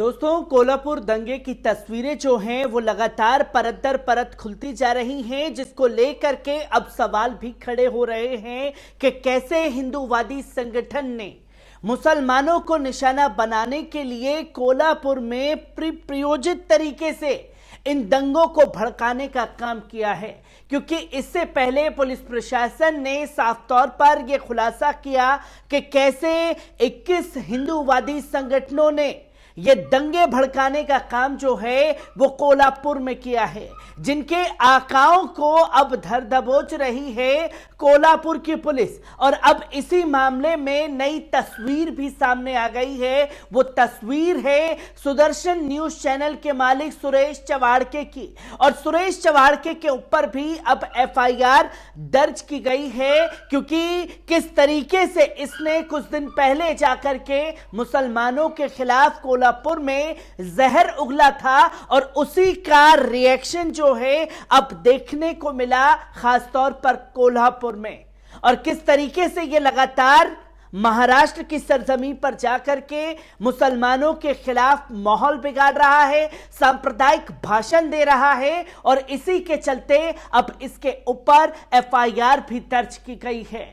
दोस्तों, कोल्हापुर दंगे की तस्वीरें जो हैं वो लगातार परत दर परत खुलती जा रही हैं, जिसको लेकर के अब सवाल भी खड़े हो रहे हैं कि कैसे हिंदूवादी संगठन ने मुसलमानों को निशाना बनाने के लिए कोल्हापुर में प्रयोजित तरीके से इन दंगों को भड़काने का काम किया है। क्योंकि इससे पहले पुलिस प्रशासन ने साफ तौर पर यह खुलासा किया कि कैसे 21 हिंदूवादी संगठनों ने ये दंगे भड़काने का काम जो है वो कोल्हापुर में किया है, जिनके आकाओं को अब धर दबोच रही है कोल्हापुर की पुलिस। और अब इसी मामले में नई तस्वीर भी सामने आ गई है। वो तस्वीर है सुदर्शन न्यूज चैनल के मालिक सुरेश चवाड़के की, और सुरेश चवाड़के के ऊपर भी अब एफआईआर दर्ज की गई है, क्योंकि किस तरीके से इसने कुछ दिन पहले जाकर के मुसलमानों के खिलाफ कोल्हापुर में जहर उगला था, और उसी का रिएक्शन जो है अब देखने को मिला खासतौर पर कोल्हापुर में। और किस तरीके से ये लगातार महाराष्ट्र की सरजमीन पर जाकर के मुसलमानों के खिलाफ माहौल बिगाड़ रहा है, सांप्रदायिक भाषण दे रहा है, और इसी के चलते अब इसके ऊपर एफआईआर भी दर्ज की गई है।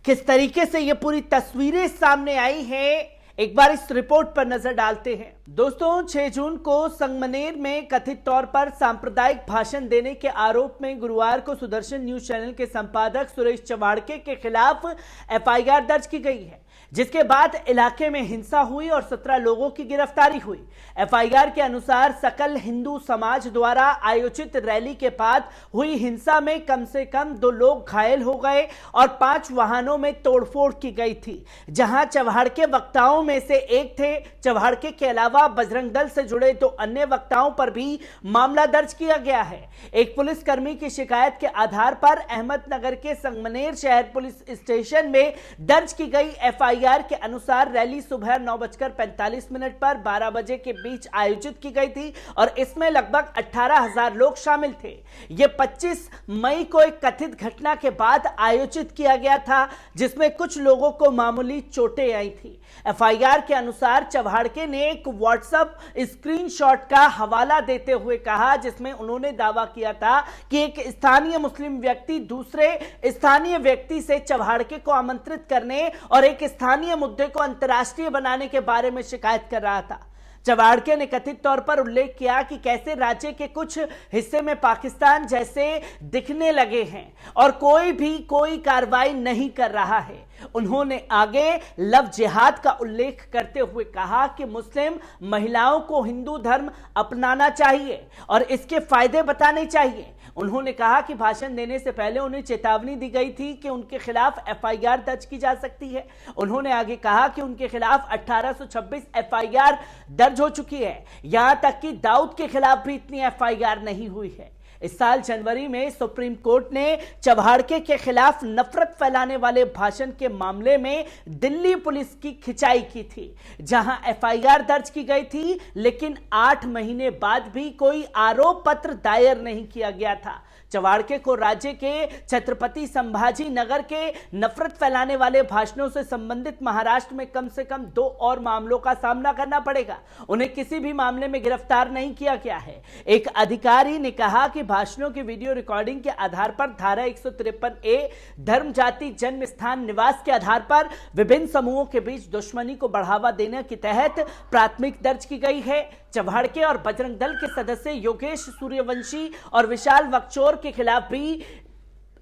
किस तरीके से ये पूरी तस्वीरें सामने आई हैं, एक बार इस रिपोर्ट पर नजर डालते हैं। दोस्तों, 6 जून को संगमनेर में कथित तौर पर सांप्रदायिक भाषण देने के आरोप में गुरुवार को सुदर्शन न्यूज चैनल के संपादक सुरेश चवाड़के के खिलाफ एफआईआर दर्ज की गई है, जिसके बाद इलाके में हिंसा हुई और 17 लोगों की गिरफ्तारी हुई। एफआईआर के अनुसार सकल हिंदू समाज द्वारा आयोजित रैली के बाद हुई हिंसा में कम से कम 2 लोग घायल हो गए और 5 वाहनों में तोड़फोड़ की गई थी, जहां चवाड़के वक्ताओं में से एक थे। चवाड़के के अलावा बजरंग दल से जुड़े 2 अन्य वक्ताओं पर भी मामला दर्ज किया गया है। एक पुलिसकर्मी की शिकायत के आधार पर अहमदनगर के संगमनेर शहर पुलिस स्टेशन में दर्ज की गई एफआईआर के अनुसार रैली सुबह 9:45 पर 12 बजे के बीच आयोजित की गई थी, और इसमें लगभग 18,000 लोग शामिल थे। यह 25 मई को एक कथित घटना के बाद आयोजित किया गया था, जिसमें कुछ लोगों को मामूली चोटें आई थी। एफआईआर के अनुसार चवाड़के ने एक व्हाट्सएप स्क्रीनशॉट का हवाला देते हुए कहा, जिसमें उन्होंने दावा किया था कि एक स्थानीय मुस्लिम व्यक्ति दूसरे स्थानीय व्यक्ति से चवाड़के को आमंत्रित करने और एक स्थानीय मुद्दे को अंतर्राष्ट्रीय बनाने के बारे में शिकायत कर रहा था। चवाड़के ने कथित तौर पर उल्लेख किया कि कैसे राज्य के कुछ हिस्से में पाकिस्तान जैसे दिखने लगे हैं और कोई कार्रवाई नहीं कर रहा है। उन्होंने आगे लव जिहाद का उल्लेख करते हुए कहा कि मुस्लिम महिलाओं को हिंदू धर्म अपनाना चाहिए और इसके फायदे बताने चाहिए। उन्होंने कहा कि भाषण देने से पहले उन्हें चेतावनी दी गई थी कि उनके खिलाफ एफआईआर दर्ज की जा सकती है। उन्होंने आगे कहा कि उनके खिलाफ 1826 एफआईआर दर्ज हो चुकी है, यहां तक कि दाऊद के खिलाफ भी इतनी एफआईआर नहीं हुई है। इस साल जनवरी में सुप्रीम कोर्ट ने चवाड़के के खिलाफ नफरत फैलाने वाले भाषण के मामले में दिल्ली पुलिस की खिंचाई की थी, जहां एफआईआर दर्ज की गई थी, लेकिन 8 महीने बाद भी कोई आरोप पत्र दायर नहीं किया गया था। चवाड़के को राज्य के छत्रपति संभाजी नगर के नफरत फैलाने वाले भाषणों से संबंधित महाराष्ट्र में कम से कम 2 और मामलों का सामना करना पड़ेगा। उन्हें किसी भी मामले में गिरफ्तार नहीं किया गया है। एक अधिकारी ने कहा कि भाषणों की वीडियो रिकॉर्डिंग के आधार पर धारा 153A धर्म जाति जन्म स्थान निवास के आधार पर विभिन्न समूहों के बीच दुश्मनी को बढ़ावा देने के तहत प्राथमिक दर्ज की गई है। चवाड़के और बजरंग दल के सदस्य योगेश सूर्यवंशी और विशाल वक्चौर के खिलाफ भी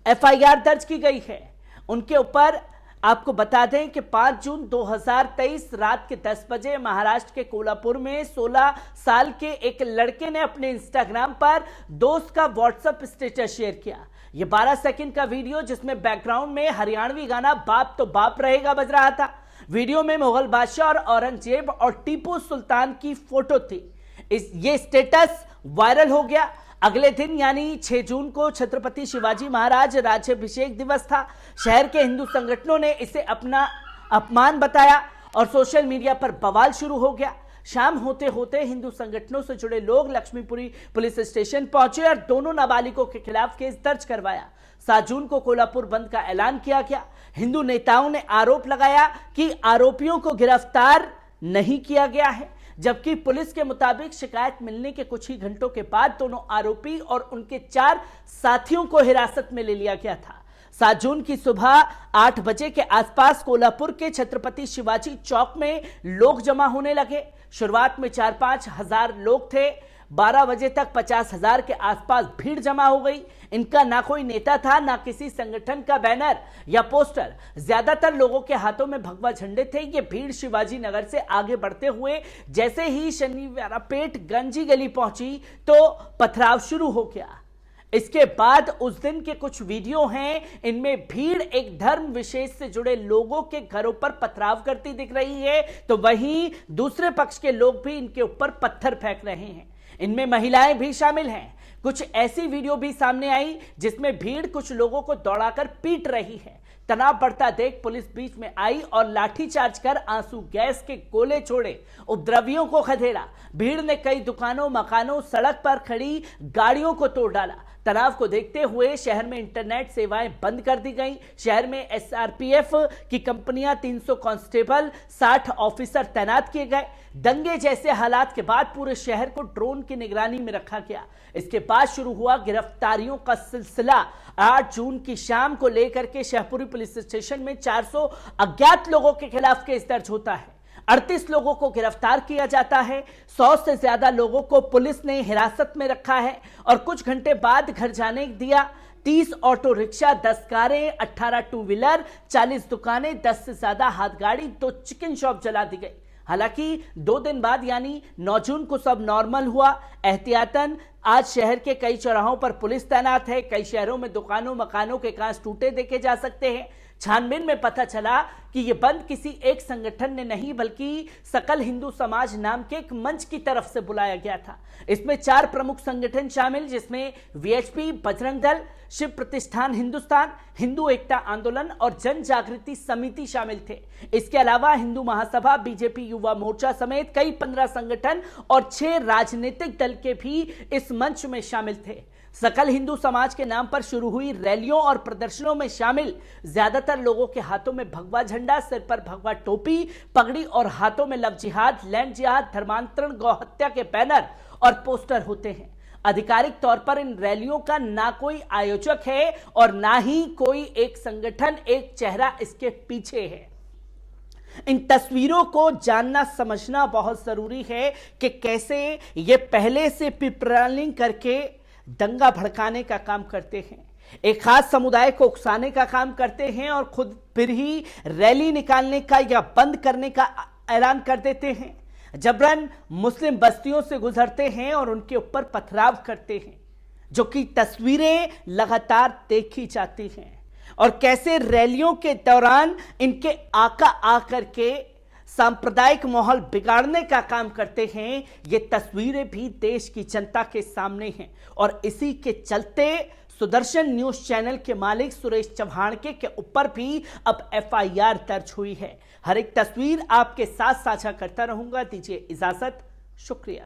एफआईआर दर्ज की गई है। उनके ऊपर आपको बता दें कि 5 जून 2023 रात के 10 बजे महाराष्ट्र के कोल्हापुर में 16 साल के एक लड़के ने अपने इंस्टाग्राम पर दोस्त का व्हाट्सएप स्टेटस शेयर किया। यह 12 सेकंड का वीडियो, जिसमें बैकग्राउंड में हरियाणवी गाना बाप तो बाप रहेगा बज रहा था। वीडियो में मुगल बादशाह और औरंगजेब और टीपू सुल्तान की फोटो थी। ये स्टेटस वायरल हो गया। अगले दिन यानी 6 जून को छत्रपति शिवाजी महाराज राज्याभिषेक दिवस था। शहर के हिंदू संगठनों ने इसे अपना अपमान बताया और सोशल मीडिया पर बवाल शुरू हो गया। शाम होते होते हिंदू संगठनों से जुड़े लोग लक्ष्मीपुरी पुलिस स्टेशन पहुंचे और दोनों नाबालिगों के खिलाफ केस दर्ज करवाया। 7 जून को कोल्हापुर बंद का ऐलान किया गया। हिंदू नेताओं ने आरोप लगाया कि आरोपियों को गिरफ्तार नहीं किया गया है, जबकि पुलिस के मुताबिक शिकायत मिलने के कुछ ही घंटों के बाद दोनों आरोपी और उनके 4 साथियों को हिरासत में ले लिया गया था। 7 जून की सुबह 8 बजे के आसपास कोल्हापुर के छत्रपति शिवाजी चौक में लोग जमा होने लगे। शुरुआत में 4-5 हजार लोग थे। 12 बजे तक 50,000 के आसपास भीड़ जमा हो गई। इनका ना कोई नेता था, ना किसी संगठन का बैनर या पोस्टर। ज्यादातर लोगों के हाथों में भगवा झंडे थे। ये भीड़ शिवाजी नगर से आगे बढ़ते हुए जैसे ही शनिवारपेट गंजी गली पहुंची तो पथराव शुरू हो गया। इसके बाद उस दिन के कुछ वीडियो हैं, इनमें भीड़ एक धर्म विशेष से जुड़े लोगों के घरों पर पथराव करती दिख रही है, तो वहीं दूसरे पक्ष के लोग भी इनके ऊपर पत्थर फेंक रहे हैं। इनमें महिलाएं भी शामिल हैं। कुछ ऐसी वीडियो भी सामने आई जिसमें भीड़ कुछ लोगों को दौड़ाकर पीट रही है। तनाव बढ़ता देख पुलिस बीच में आई और लाठीचार्ज कर आंसू गैस के गोले छोड़े, उपद्रवियों को खदेड़ा। भीड़ ने कई दुकानों, मकानों, सड़क पर खड़ी गाड़ियों को तोड़ डाला। तनाव को देखते हुए शहर में इंटरनेट सेवाएं बंद कर दी गईं। शहर में एसआरपीएफ की कंपनियां, 300 कांस्टेबल, 60 ऑफिसर तैनात किए गए। दंगे जैसे हालात के बाद पूरे शहर को ड्रोन की निगरानी में रखा गया। इसके बाद शुरू हुआ गिरफ्तारियों का सिलसिला। 8 जून की शाम को लेकर के शाहपुरी पुलिस स्टेशन में 400 अज्ञात लोगों के खिलाफ केस दर्ज होता है। 38 लोगों को गिरफ्तार किया जाता है। 100 से ज्यादा लोगों को पुलिस ने हिरासत में रखा है और कुछ घंटे बाद घर जाने दिया। 30 ऑटो रिक्शा, 10 कारें, 18 टू व्हीलर, 40 दुकानें, 10 से ज्यादा हाथ गाड़ी, 2 चिकन शॉप जला दी गई। हालांकि 2 दिन बाद यानी 9 जून को सब नॉर्मल हुआ। एहतियातन आज शहर के कई चौराहों पर पुलिस तैनात है। कई शहरों में दुकानों, मकानों के कांच टूटे देखे जा सकते हैं। छानबीन में पता चला कि यह बंद किसी एक संगठन ने नहीं बल्कि सकल हिंदू समाज नाम के एक मंच की तरफ से बुलाया गया था। इसमें 4 प्रमुख संगठन शामिल, जिसमें वीएचपी, बजरंग दल, शिव प्रतिष्ठान हिंदुस्तान, हिंदू एकता आंदोलन और जन जागृति समिति शामिल थे। इसके अलावा हिंदू महासभा, बीजेपी युवा मोर्चा समेत कई 15 संगठन और 6 राजनीतिक दल के भी इस मंच में शामिल थे। सकल हिंदू समाज के नाम पर शुरू हुई रैलियों और प्रदर्शनों में शामिल ज्यादातर लोगों के हाथों में भगवा झंडा, सिर पर भगवा टोपी, पगड़ी और हाथों में लव जिहाद, लैंड जिहाद, धर्मांतरण, गौहत्या के बैनर और पोस्टर होते हैं। आधिकारिक तौर पर इन रैलियों का ना कोई आयोजक है और ना ही कोई एक संगठन, एक चेहरा इसके पीछे है। इन तस्वीरों को जानना समझना बहुत जरूरी है कि कैसे ये पहले से प्लानिंग करके दंगा भड़काने का काम करते हैं, एक खास समुदाय को उकसाने का काम करते हैं और खुद फिर ही रैली निकालने का या बंद करने का ऐलान कर देते हैं। जबरन मुस्लिम बस्तियों से गुजरते हैं और उनके ऊपर पथराव करते हैं, जो कि तस्वीरें लगातार देखी जाती हैं। और कैसे रैलियों के दौरान इनके आका आकर के सांप्रदायिक माहौल बिगाड़ने का काम करते हैं, ये तस्वीरें भी देश की जनता के सामने हैं। और इसी के चलते सुदर्शन न्यूज चैनल के मालिक सुरेश चौहान के ऊपर भी अब एफआईआर दर्ज हुई है। हर एक तस्वीर आपके साथ साझा करता रहूंगा। दीजिए इजाजत, शुक्रिया।